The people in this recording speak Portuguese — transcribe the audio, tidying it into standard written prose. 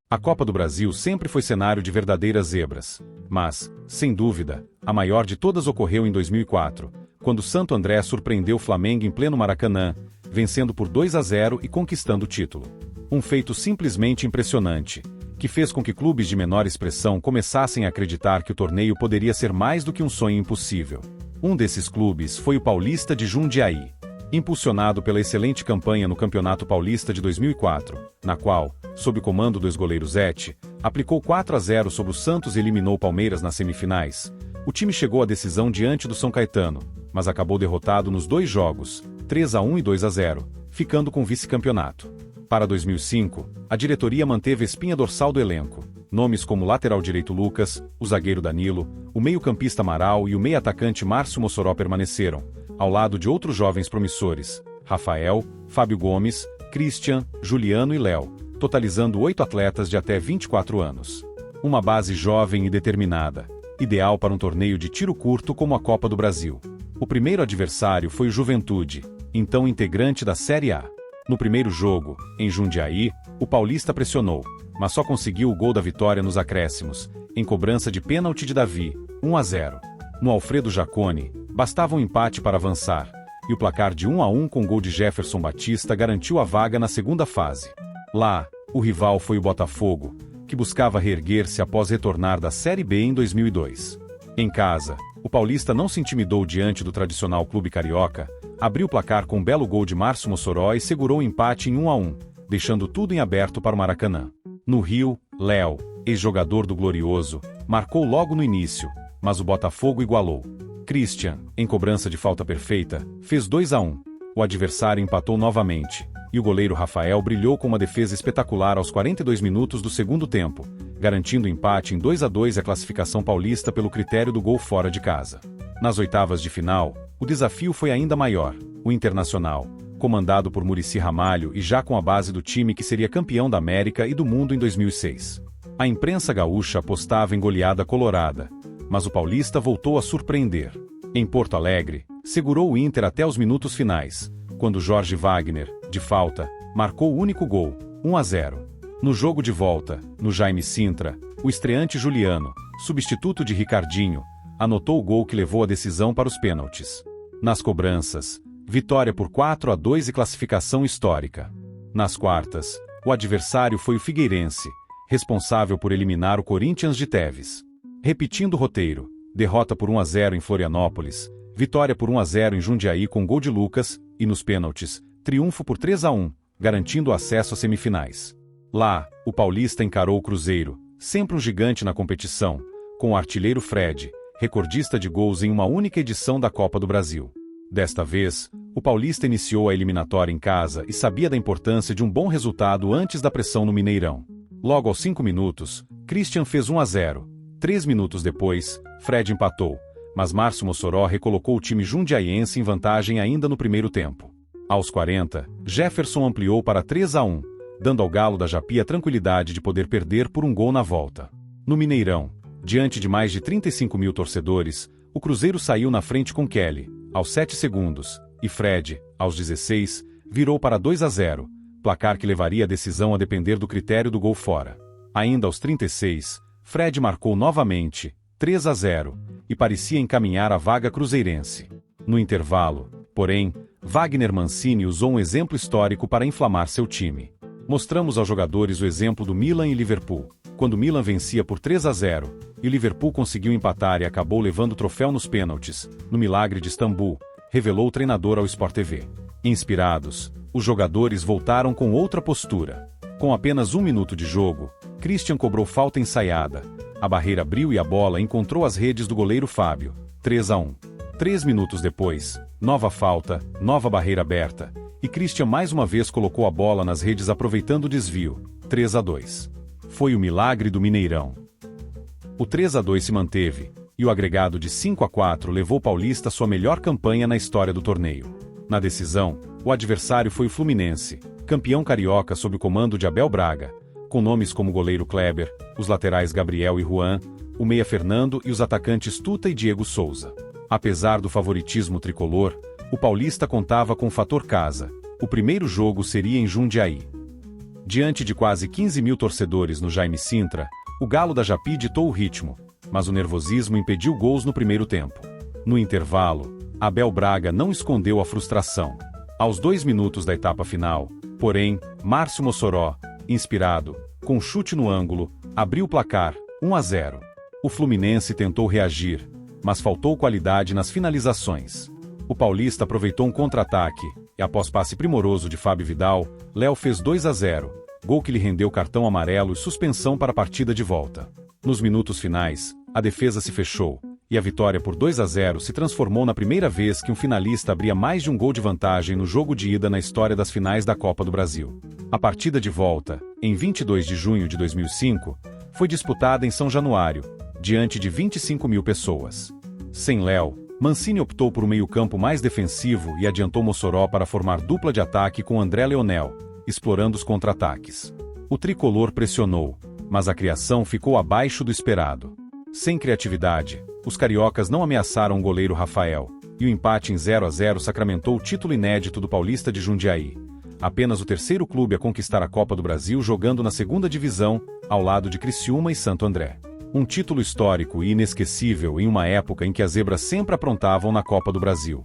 A Copa do Brasil sempre foi cenário de verdadeiras zebras. Mas, sem dúvida, a maior de todas ocorreu em 2004, quando Santo André surpreendeu o Flamengo em pleno Maracanã, vencendo por 2-0 e conquistando o título. Um feito simplesmente impressionante, que fez com que clubes de menor expressão começassem a acreditar que o torneio poderia ser mais do que um sonho impossível. Um desses clubes foi o Paulista de Jundiaí, impulsionado pela excelente campanha no Campeonato Paulista de 2004, na qual, sob o comando do ex-goleiro Zete, aplicou 4-0 sobre o Santos e eliminou o Palmeiras nas semifinais. O time chegou à decisão diante do São Caetano, mas acabou derrotado nos 2 jogos, 3-1 e 2-0, ficando com o vice-campeonato. Para 2005, a diretoria manteve a espinha dorsal do elenco. Nomes como o lateral direito Lucas, o zagueiro Danilo, o meio-campista Amaral e o meio-atacante Márcio Mossoró permaneceram, ao lado de outros jovens promissores, Rafael, Fábio Gomes, Christian, Juliano e Léo, totalizando 8 atletas de até 24 anos. Uma base jovem e determinada, ideal para um torneio de tiro curto como a Copa do Brasil. O primeiro adversário foi o Juventude, então integrante da Série A. No primeiro jogo, em Jundiaí, o Paulista pressionou, mas só conseguiu o gol da vitória nos acréscimos, em cobrança de pênalti de Davi, 1-0. No Alfredo Jaconi, bastava um empate para avançar, e o placar de 1-1 com gol de Jefferson Batista garantiu a vaga na segunda fase. Lá, o rival foi o Botafogo, que buscava reerguer-se após retornar da Série B em 2002. Em casa, o Paulista não se intimidou diante do tradicional clube carioca, abriu o placar com um belo gol de Márcio Mossoró e segurou o empate em 1-1, deixando tudo em aberto para o Maracanã. No Rio, Léo, ex-jogador do Glorioso, marcou logo no início, mas o Botafogo igualou. Christian, em cobrança de falta perfeita, fez 2-1. O adversário empatou novamente, e o goleiro Rafael brilhou com uma defesa espetacular aos 42 minutos do segundo tempo, garantindo o empate em 2-2 e a classificação paulista pelo critério do gol fora de casa. Nas oitavas de final, o desafio foi ainda maior. O Internacional, comandado por Muricy Ramalho e já com a base do time que seria campeão da América e do mundo em 2006. A imprensa gaúcha apostava em goleada colorada, mas o Paulista voltou a surpreender. Em Porto Alegre, segurou o Inter até os minutos finais, quando Jorge Wagner, de falta, marcou o único gol, 1-0. No jogo de volta, no Jaime Sintra, o estreante Juliano, substituto de Ricardinho, anotou o gol que levou a decisão para os pênaltis. Nas cobranças, vitória por 4-2 e classificação histórica. Nas quartas, o adversário foi o Figueirense, responsável por eliminar o Corinthians de Teves. Repetindo o roteiro, derrota por 1-0 em Florianópolis, vitória por 1-0 em Jundiaí com gol de Lucas, e nos pênaltis, triunfo por 3-1, garantindo o acesso às semifinais. Lá, o Paulista encarou o Cruzeiro, sempre um gigante na competição, com o artilheiro Fred, recordista de gols em uma única edição da Copa do Brasil. Desta vez, o Paulista iniciou a eliminatória em casa e sabia da importância de um bom resultado antes da pressão no Mineirão. Logo aos 5 minutos, Christian fez 1-0. 3 minutos depois, Fred empatou, mas Márcio Mossoró recolocou o time jundiaiense em vantagem ainda no primeiro tempo. Aos 40, Jefferson ampliou para 3-1, dando ao Galo da Japi a tranquilidade de poder perder por um gol na volta. No Mineirão, diante de mais de 35 mil torcedores, o Cruzeiro saiu na frente com Kelly, aos 7 segundos, e Fred, aos 16, virou para 2-0, placar que levaria a decisão a depender do critério do gol fora. Ainda aos 36, Fred marcou novamente, 3-0, e parecia encaminhar a vaga cruzeirense. No intervalo, porém, Wagner Mancini usou um exemplo histórico para inflamar seu time. Mostramos aos jogadores o exemplo do Milan e Liverpool, quando o Milan vencia por 3-0, e o Liverpool conseguiu empatar e acabou levando o troféu nos pênaltis, no milagre de Istambul, revelou o treinador ao Sport TV. Inspirados, os jogadores voltaram com outra postura. Com apenas 1 minuto de jogo, Christian cobrou falta ensaiada. A barreira abriu e a bola encontrou as redes do goleiro Fábio, 3-1. 3 minutos depois, nova falta, nova barreira aberta, e Christian mais uma vez colocou a bola nas redes aproveitando o desvio, 3-2. Foi o milagre do Mineirão. O 3-2 se manteve, e o agregado de 5-4 levou o Paulista à sua melhor campanha na história do torneio. Na decisão, o adversário foi o Fluminense, campeão carioca sob o comando de Abel Braga, com nomes como o goleiro Kleber, os laterais Gabriel e Juan, o meia Fernando e os atacantes Tuta e Diego Souza. Apesar do favoritismo tricolor, o Paulista contava com o fator casa. O primeiro jogo seria em Jundiaí. Diante de quase 15 mil torcedores no Jaime Sintra, o Galo da Japi ditou o ritmo, mas o nervosismo impediu gols no primeiro tempo. No intervalo, Abel Braga não escondeu a frustração. Aos 2 minutos da etapa final, porém, Márcio Mossoró, inspirado, com chute no ângulo, abriu o placar, 1-0. O Fluminense tentou reagir, mas faltou qualidade nas finalizações. O paulista aproveitou um contra-ataque, e após passe primoroso de Fábio Vidal, Léo fez 2-0, gol que lhe rendeu cartão amarelo e suspensão para a partida de volta. Nos minutos finais, a defesa se fechou, e a vitória por 2-0 se transformou na primeira vez que um finalista abria mais de um gol de vantagem no jogo de ida na história das finais da Copa do Brasil. A partida de volta, em 22 de junho de 2005, foi disputada em São Januário, diante de 25 mil pessoas. Sem Léo, Mancini optou por um meio-campo mais defensivo e adiantou Mossoró para formar dupla de ataque com André Leonel, explorando os contra-ataques. O tricolor pressionou, mas a criação ficou abaixo do esperado. Sem criatividade, os cariocas não ameaçaram o goleiro Rafael, e o empate em 0-0 sacramentou o título inédito do Paulista de Jundiaí. Apenas o terceiro clube a conquistar a Copa do Brasil jogando na segunda divisão, ao lado de Criciúma e Santo André. Um título histórico e inesquecível em uma época em que as zebras sempre aprontavam na Copa do Brasil.